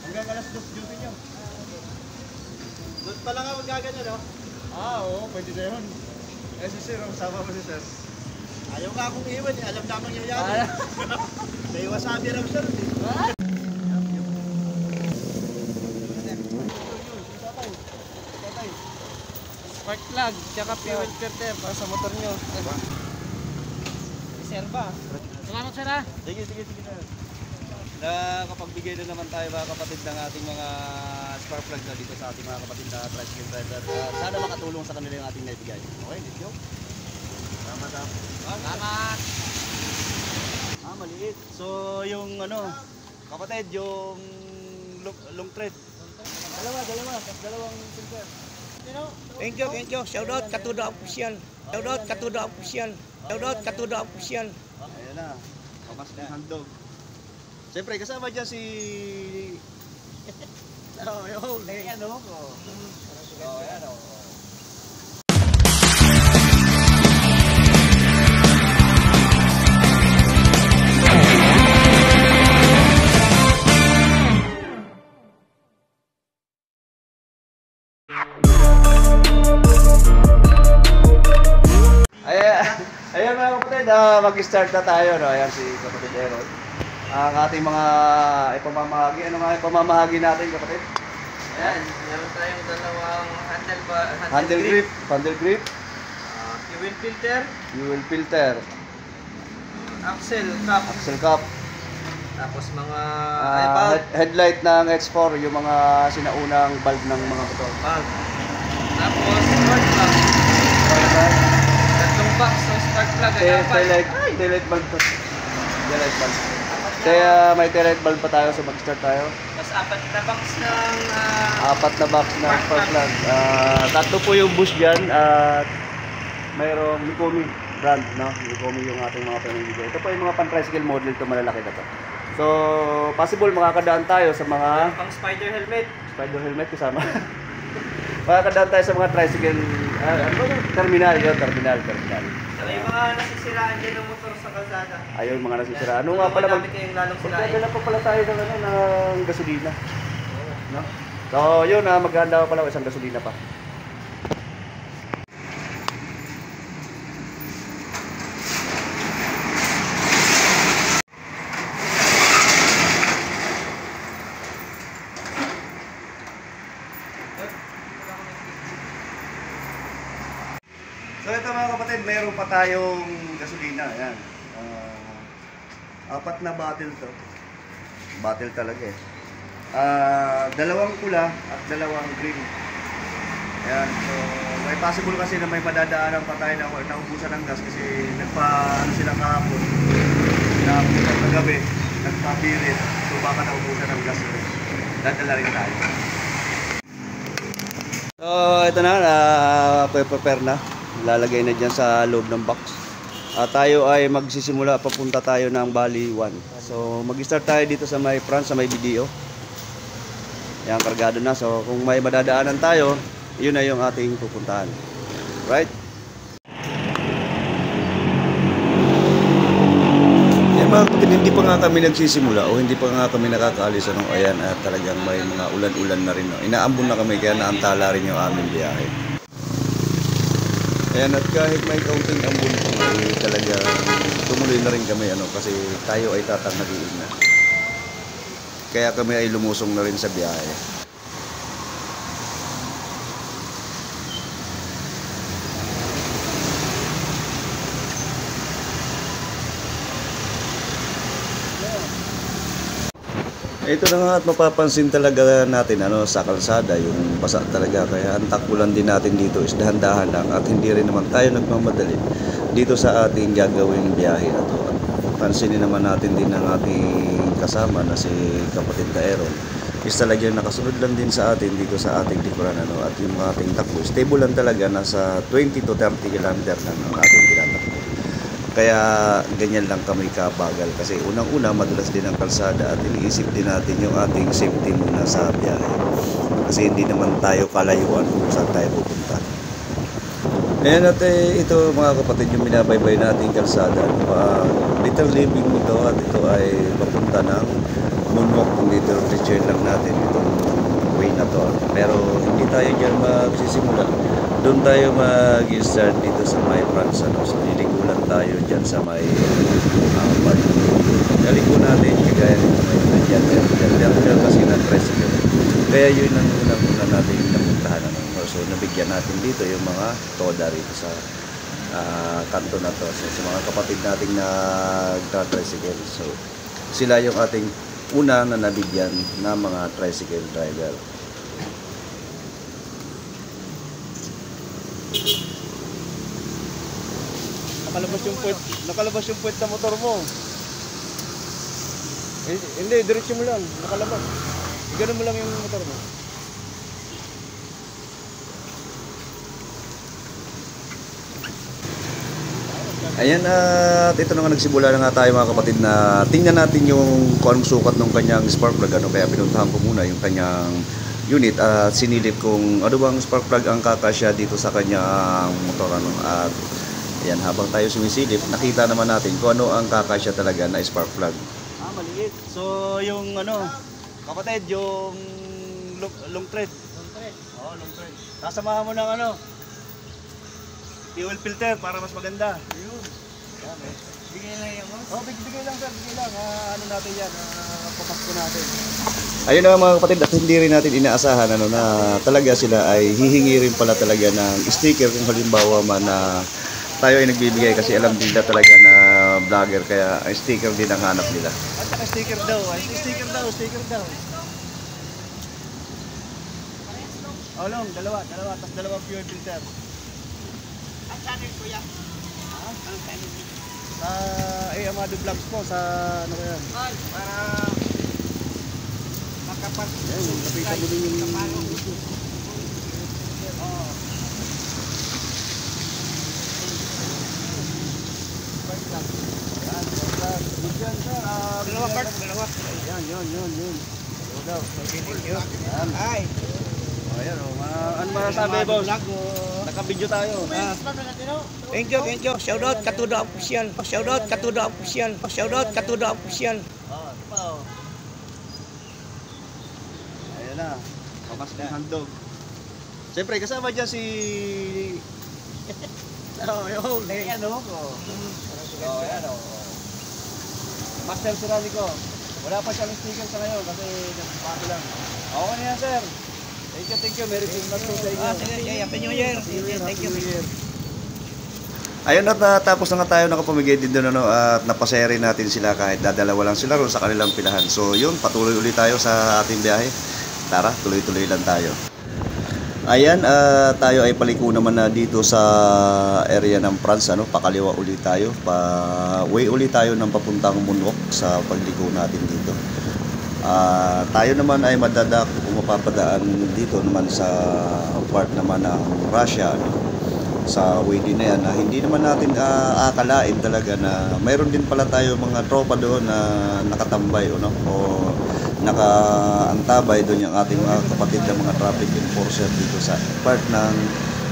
Hanggang alas 2 duty nyo. Doon pa lang ako magagano, no? Oo, pwede na yun. Eh si Sir, sama mo si Sir. Ayaw nga akong iwan eh, alam namang yayari. May wasabi raw Sir eh. Spark plug, tsaka fuel filter para sa motor nyo. Reserva. Salamat Sir ha. Sige Sir. Nakapagbigay na naman tayo mga kapatid ng ating mga spark plug na dito sa ating mga kapatid na tricycle rider. Sana makatulong sa kanila yung ating naibigay. Okay, let's go. Salamat ha. Salamat. Maliit. So yung ano, kapatid, yung long thread. Dalawang filter. Thank you. Shout out Katuda Official. Ayan na. Pamas ng handog. Siyempre, kasama dyan si... Ayan o. Ayan o. Ayan mga kapatid, mag-start na tayo, no? Ayan si kapatid Aaron. Ang ating mga ipamamahagi. Ano nga ipamamahagi natin kapatid? Ayan, meron tayong dalawang Handle grip, fuel filter, fuel filter, axle cup, tapos mga headlight ng X4, yung mga sinaunang bulb ng mga motor. tapos spark plug. Tatlong box ng spark plug ay Taillight bulb to. Taillight bulb. Kaya may taillight bulb pa tayo, so mag-start tayo. Tapos apat na box ng Apat na box na spark plug. Tatlo po yung bush dyan at mayroong Likomi brand, no? Likomi yung ating mga pinanggigay. Ito po yung mga pan-tricycle model to, malalaki na to. So, possible makakadaan tayo sa mga pang spider helmet. Spider helmet kasama. Makakadaan tayo sa mga tricycle terminal. Saka yung mga nasisiraan dyan ng motor sa kalsada. Ayun, mga nasisira. Ano nga pala kayong lalong sirain. magdadala pa pala tayo ng gasolina. No? So, yun, maghahanda pa pala isang gasolina pa. So ito mga kapatid, mayroon pa tayong gasolina. Ayan. Apat na bottle to. Bottle talaga eh. Dalawang pula at dalawang green. Ayan. So may possible kasi na may madadaanan pa tayo na naubusan ng gas kasi nagpa-ano sila kahapon. Nakapunta ng gabi. Nagpapirit. So baka naubusan ng gas ulit. Dadala rin tayo. So ito na, prepare na. Lalagay na dyan sa loob ng box. Tayo ay magsisimula, papunta tayo ng Bali 1. So mag-start tayo dito sa may front, sa may BDO. Yan, kargado na. So kung may madadaanan tayo, yun na yung ating pupuntahan. Right? Yan mga kapatid, hindi pa nga kami nagsisimula o hindi pa nga kami nakakaalis. Ayan, talagang may mga ulan-ulan na rin. No? Inaambon na kami kaya naantala rin yung aming biyahe. Ayan, at kahit may kaunting ambon po, talaga tumuloy na rin kami kasi tayo ay tatangagiin na. Kaya kami ay lumusong na rin sa biyahe. Ito na nga at mapapansin talaga natin sa kalsada yung basa talaga, kaya ang takbulan din natin dito is dahan-dahan lang at hindi rin naman tayo nagmamadali dito sa ating gagawing biyahe na to. Pansinin naman natin din ang ating kasama na si kapatid Aaron is talagang nakasunod lang din sa atin dito sa ating likuran at yung ating takbo stable lang talaga, nasa 20 to 30 km lang ang ating tinatakbo. Kaya ganyan lang kami kabagal kasi unang-una madulas din ang kalsada at iniisip din natin yung ating safety muna sa biyahe kasi hindi naman tayo kalayuan kung saan tayo pupunta. Ayan at ito mga kapatid yung binabaybay nating kalsada. Little living ito at ito ay papunta ng moonwalk, kundi diretso lang natin itong way na to. Pero hindi tayo dyan magsisimula. Doon tayo mag-start dito sa may France. So liliko lang tayo dyan sa may park. Liliko natin kagaya nito may dyan kasi ng tricycle. Kaya yun ang unang-una natin napuntahan. So nabigyan natin dito yung mga toda rito sa kanto na to. So, sa mga kapatid nating nagta-tricycle. So sila yung ating una na nabigyan ng mga tricycle driver. Nakalabas yung puwet sa motor mo. Hindi, diretso mo lang. Nakalabas. Ganun mo lang yung motor mo. Ayan, at ito na nga nagsimula na nga tayo mga kapatid na tingnan natin yung kung anong sukat ng kanyang spark plug. Kaya pinuntahan ko muna yung kanyang unit at sinilip kung ano bang spark plug ang kakasya dito sa kanyang motor. At ayan, habang tayo sumisilip, nakita naman natin kung ano ang kakasya talaga na spark plug. Maliit. So, yung kapatid, yung long thread. Oo, long thread. Kasamahan mo ng fuel filter para mas maganda. Yun. Yan, Bigay lang yan mo? Bigay lang sir, bigay lang. Ano natin yan, papasko natin. Ayun na mga kapatid, at hindi rin natin inaasahan na talaga sila ay hihingi rin pala talaga ng sticker kung halimbawa man na tayo ay nagbibigay kasi alam nila talaga na vlogger kaya sticker din ang hanap nila. At saka sticker daw. Sticker daw. Long, dalawa. Tapos dalawang fuel filter. Ang channel kuya? Ang channel? Sa Amado Vlogs po, sa ano ba yan? Para makapag... Ayan, lapitan mo din yung... Dalawa. Yan. Ito daw. Yan. Ay. Ayan o, ano masasabi boss? Naka-video tayo. Thank you. Shoutout Katuda Official. Ayan na. Pamas ng handog. Siyempre, kasama dyan si... Ayan o. Master Ceramico. Wala pa siyang sticker sa ngayon kasi nagpato lang. Okay na yan, sir. Thank you. Merry Christmas po sa inyo. Sige, Happy New Year. Thank you. Ayun at tapos na nga tayo nakapamigay din doon at napasere natin sila kahit dadalawa lang sila ron sa kanilang pilahan. So yun, patuloy ulit tayo sa ating biyahe. Tara, tuloy-tuloy lang tayo. Ayan, tayo ay paliko naman na dito sa area ng France, pakaliwa ulit tayo, way ulit tayo ng papuntang Moonwalk sa pagliko natin dito. Tayo naman ay madadako kung mapapadaan dito naman sa part naman ng Russia, sa way din na yan na hindi naman natin akalain talaga na mayroon din pala tayo mga tropa doon na nakatambay o nakaantabay doon yung ating mga kapatid na mga traffic enforcer dito sa part ng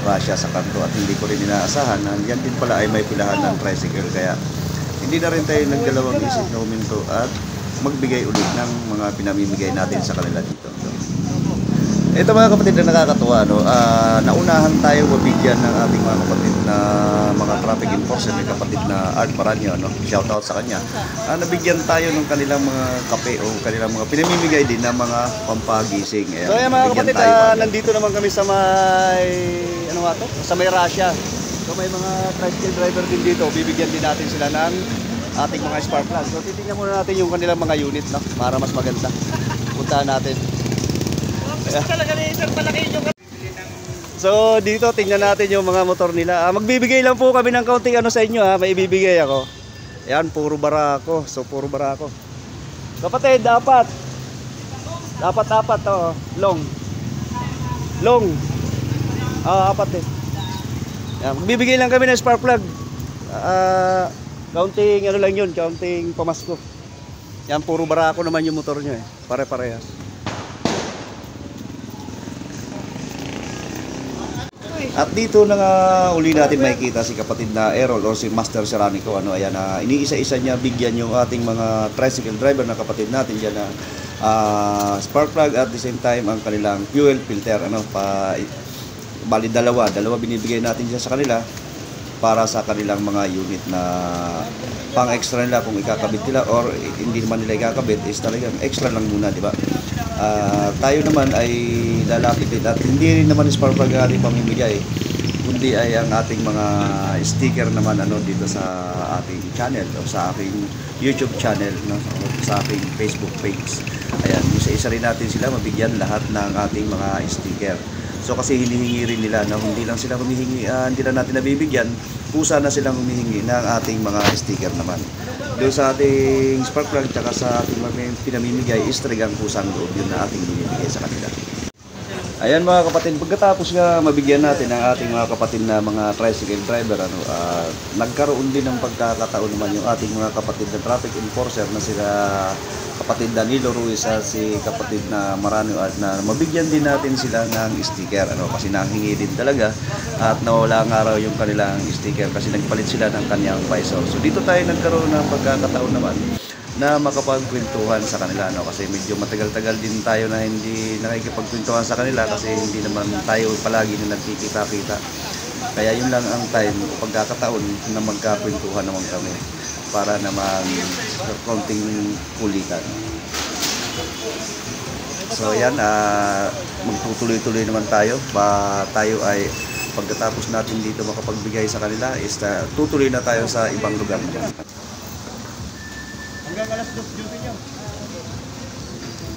Russia sa kanto at hindi ko rin inaasahan na yan din pala ay may pilahan ng tricycle kaya hindi na rin tayo nagdalawang isip na huminto at magbigay ulit ng mga pinamimigay natin sa kanila dito. Ito mga kapatid na nakakatuwa, naunahan tayo mabigyan ng ating mga kapatid na mga traffic enforcer, may kapatid na Art Paranyo, shoutout sa kanya. Nabigyan tayo ng kanilang mga kape o kanilang mga pinamimigay din ng mga pampagising. Ayan, So yan mga kapatid, nandito naman kami sa may, sa may Russia. So may mga tricycle driver din dito, bibigyan din natin sila ng ating mga spark plug. So titingnan muna natin yung kanilang mga unit, para mas maganda. Puntahan natin. Talaga ni Sir Palaki yung... So dito tingnan natin yung mga motor nila. Magbibigay lang po kami ng kaunting sa inyo may ibibigay ako. Ayan, puro barako. So puro barako. Kapatid, dapat long. Apat eh. Ayan, magbibigay lang kami ng spark plug. Kaunting lang yun, kaunting pamasko. Yan, puro barako naman yung motor nyo Pare-parehas. At dito na nga uli natin makikita si kapatid na Errol o si Master Ceramico. Ayan, iniisa-isa niya bigyan yung ating mga tricycle driver na kapatid natin dyan na spark plug at the same time ang kanilang fuel filter, ano, bali dalawa binibigay natin dyan sa kanila para sa kanilang mga unit na pang extra nila kung ikakabit nila, or hindi naman nila ikakabit, is talagang extra lang muna, di ba? Tayo naman ay lalapit din, at hindi rin naman spark plug ang ating pamimigay, kundi ay ang ating mga sticker naman, ano, dito sa ating channel o sa aking YouTube channel, no, o sa aking Facebook page. Ayan, isa-isa rin natin sila mabigyan lahat ng ating mga sticker. So kasi hinihingi rin nila na hindi lang sila humihingi, hindi lang natin nabibigyan, kusa na silang humihingi ng ating mga sticker naman. Doon sa ating spark plug tsaka sa ating pinamimigay is talagang kusang loob yun na ating binibigay sa kanila. Ayan mga kapatid, pagkatapos nga mabigyan natin ang ating mga kapatid na mga tricycle driver, ano, nagkaroon din ng pagkakataon naman yung ating mga kapatid na traffic enforcer na sila kapatid Danilo Ruiz at si kapatid na Marano, at na mabigyan din natin sila ng sticker, ano, kasi nanghingi din talaga at nawala nga raw yung kanilang sticker kasi nagpalit sila ng kanyang visor. So dito tayo nagkaroon ng pagkakataon naman na makapagkwentuhan sa kanila, no, kasi medyo matagal-tagal din tayo na hindi nakikipagkwentuhan sa kanila kasi hindi naman tayo palagi na nagkikita-kita. Kaya yun lang ang time, pagkakataon na magkakwentuhan naman kami para naman konting kulitan. So yan, magtutuloy-tuloy naman tayo. Tayo ay pagkatapos natin dito makapagbigay sa kanila is tutuloy na tayo sa ibang lugar naman. Hanggang alas 2 duty nyo.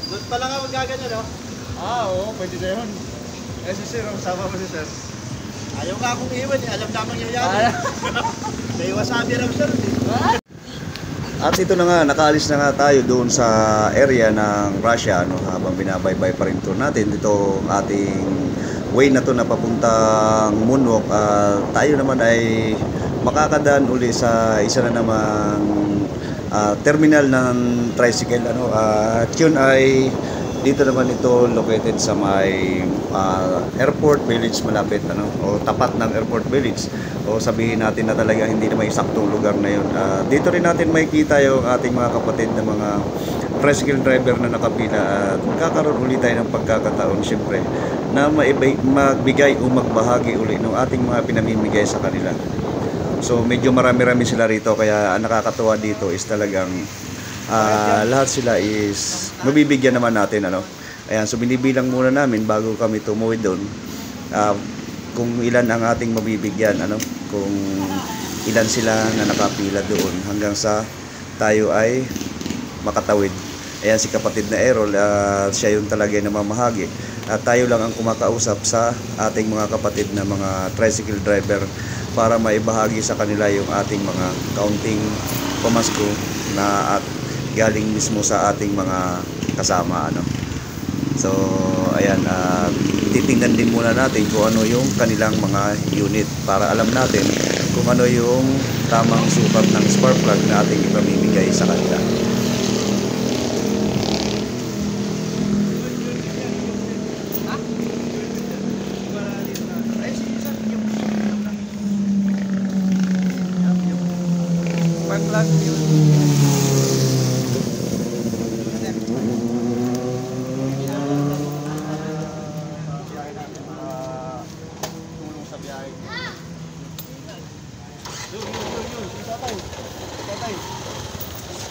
Doon pa lang ako gaganyan, no? Oo, pwede na yun. Si sir, sama mo si sir. Ayaw nga akong iwan, eh. Alam naman nangyayari. May wasabi raw, sir. At ito na nga, nakaalis na nga tayo doon sa area ng Russia, no, habang binabaybay pa rin tour natin. Dito ating way na to na papuntang Moonwalk. Tayo naman ay makakadaan uli sa isa na namang terminal ng tricycle, ano, at yun ay dito naman ito located sa may airport village, malapit, ano, o tapat ng airport village, o sabihin natin na talaga hindi na may saktong lugar na yun. Dito rin natin makikita yung ating mga kapatid na mga tricycle driver na nakapila, at magkakaroon ulit tayo ng pagkakataon syempre na magbigay o magbahagi ulit ng ating mga pinamimigay sa kanila. So medyo marami-rami sila rito, kaya ang nakakatuwa dito is talagang lahat sila is mabibigyan naman natin, ano. Ayan, so binibilang muna namin bago kami tumuwid doon kung ilan ang ating mabibigyan, ano, kung ilan sila na nakapila doon hanggang sa tayo ay makatawid. Ayan si kapatid na Errol, siya yung talaga na mamahagi, at tayo lang ang kumakausap sa ating mga kapatid na mga tricycle driver para maibahagi sa kanila yung ating mga kaunting pamasko na at galing mismo sa ating mga kasama, ano. So ayan, titingnan din muna natin kung ano yung kanilang mga unit para alam natin kung ano yung tamang sukat ng spark plug na ating ipamimigay sa kanila.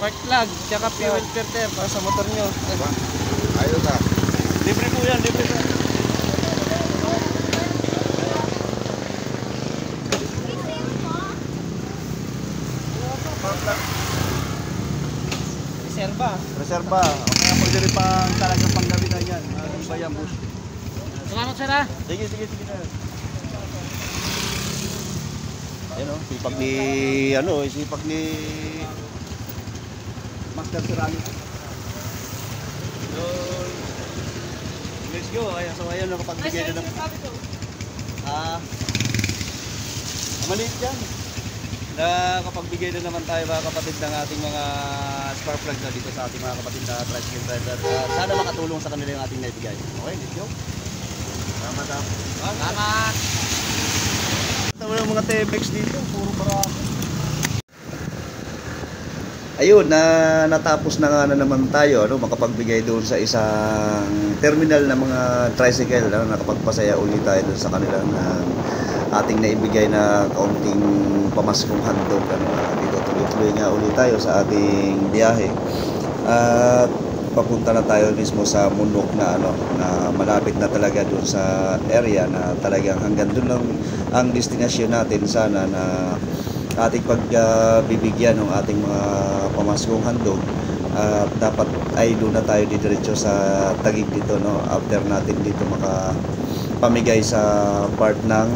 Spark plug, tsaka fuel filter para sa motor nyo. Ayos na. Libre po yan, libre po. Reserva. Reserva. O kaya pwede rin pang talagang panggabi na yan. Ano ba yan, boss? Salamat, sir, ha? Sige na. Ayan, o, sipag ni, sipag ni Master Serrano. So, let's go. Ayan, so ayan, nakapagbigay na ng... maliit yan. Nakapagbigay na naman tayo mga kapatid ng ating mga spark plug na dito sa ating mga kapatid na tricycle driver. Sana makatulong sa kanila yung ating naibigay. Okay, let's go. Salamat. Salamat. Ito yung mga TMX dito, puro barako. ayun, natapos na nga na naman tayo, ano, makapagbigay doon sa isang terminal na mga tricycle, ano, nakapagpasaya ulit tayo doon sa kanila na ating naibigay na kaunting pamaskong handog, ano, dito tuloy-tuloy nga ulit tayo sa ating biyahe. At papunta na tayo mismo sa Munok na, ano, na malapit na talaga doon sa area na talagang hanggang doon lang ang destinasyon natin sana na ating pagbibigyan ng ating mga pamaskong handog. Dapat ay doon na tayo didiretso sa Taguig dito, no, after natin dito makapamigay sa part ng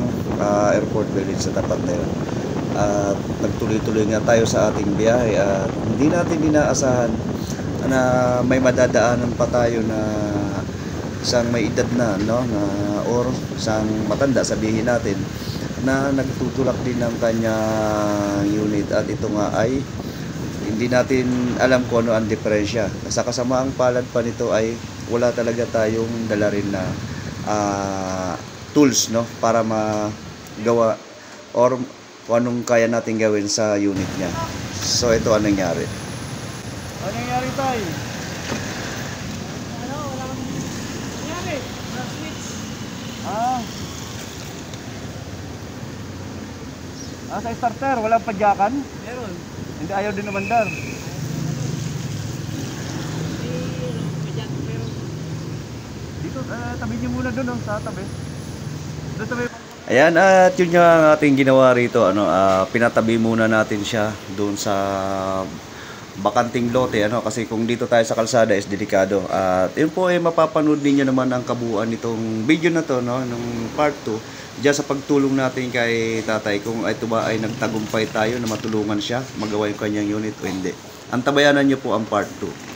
airport village sa tapat na yun. At nagtuloy-tuloy nga tayo sa ating biyahe at hindi natin inaasahan na may madadaanan pa tayo na isang may edad na, no, na or isang matanda, sabihin natin, na nagtutulak din ng kanyang unit at ito nga ay hindi natin alam kung ano ang diferensya. Sa kasamaang palad pa nito ay wala talaga tayong dala rin na tools, no, para magawa or kung anong kaya natin gawin sa unit niya. So ito ang nangyari. Ano nangyari tayo? Wala kang nangyari. Wala switch. Sa starter, walang padyakan? Meron. Hindi, ayaw din naman dar. Dito, tabi niyo muna doon, sa tabi. Doon tabi. Ayan, at yun nga ang ating ginawa rito, ano, pinatabi muna natin siya doon sa bakanting lote, ano, kasi kung dito tayo sa kalsada is delikado. At yun po ay mapapanood ninyo naman ang kabuuan nitong video na to, no, nung part 2 diyan sa pagtulong natin kay tatay kung ito ba ay nagtagumpay tayo na matulungan siya magawa yung kanyang unit o hindi. Antabayanan nyo po ang part 2.